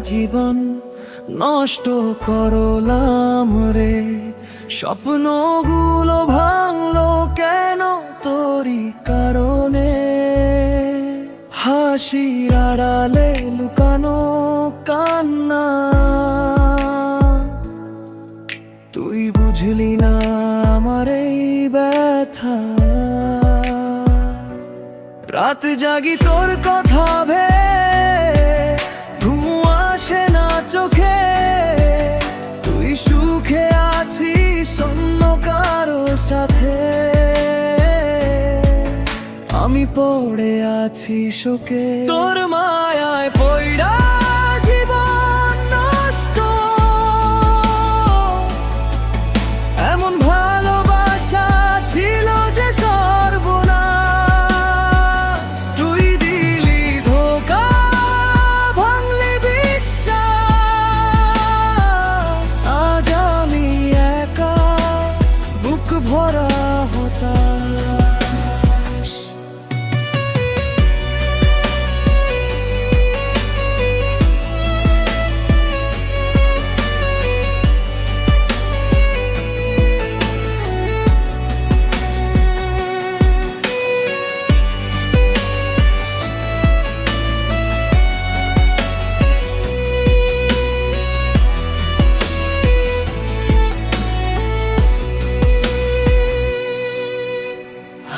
জীবন নষ্ট করলাম রে। স্বপ্নগুলো ভাঙলো কেন তোরই কারণে। হাসির আড়ালে লুকানো কান্না, তুই বুঝলি না আমার এই ব্যথা। রাত জাগি তোর কথা ভেবে, ঘুম আসে না চোখে। তুই সুখে আছিস অন্য কারো সাথে, আমি পড়ে আছি শোকে। তোর মায়ায় পইড়া জীবন নষ্ট, এমন ভালোবাসা ছিল যে সর্বনাশ। তুই দিলি ধোঁকা, ভাঙলি বিশ্বাস। আজ আমি একা, বুক ভরা হতাশ।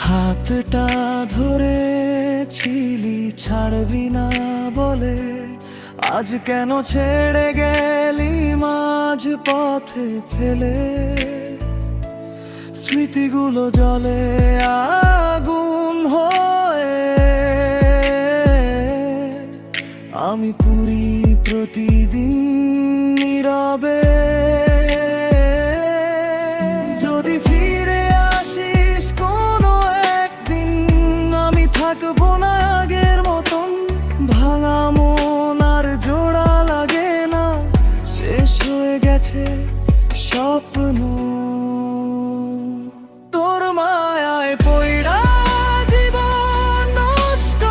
হাতটা ধরেছিলি ছাড়বি না বলে, আজ কেন ছেড়ে গেলি মাঝ পথে ফেলে। স্মৃতিগুলো জলে আগুন হয়ে, আমি পুরি প্রতিদিন নীরবে। যদি ফিরে আসিস কোনো একদিন, আমি থাকবো না আগের মতন। ভাঙা মন আর জোড়া লাগে না, শেষ হয়ে গেছে স্বপ্ন। তোর মায়ায় পইড়া জীবন নষ্ট,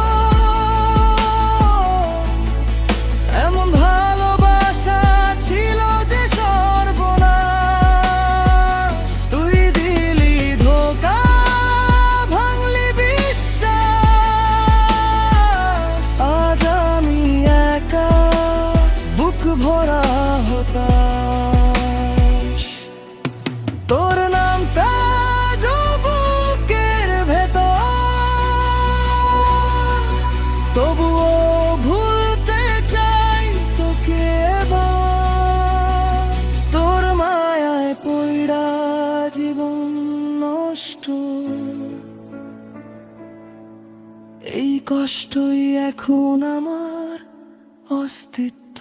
এমন ভালোবাসা ছিল যে সর্বনাশ। তুই দিলি ধোঁকা, ভাঙলি বিশ্বাস। আজ আমি একা, বুক ভরা হতাশ। তোর নামটা বুকের ভেতর, তবুও ভুলতে চাই তোকে এবার। তোর মায়ায় পইড়া জীবন নষ্ট, এই কষ্টই এখন আমার অস্তিত্ব।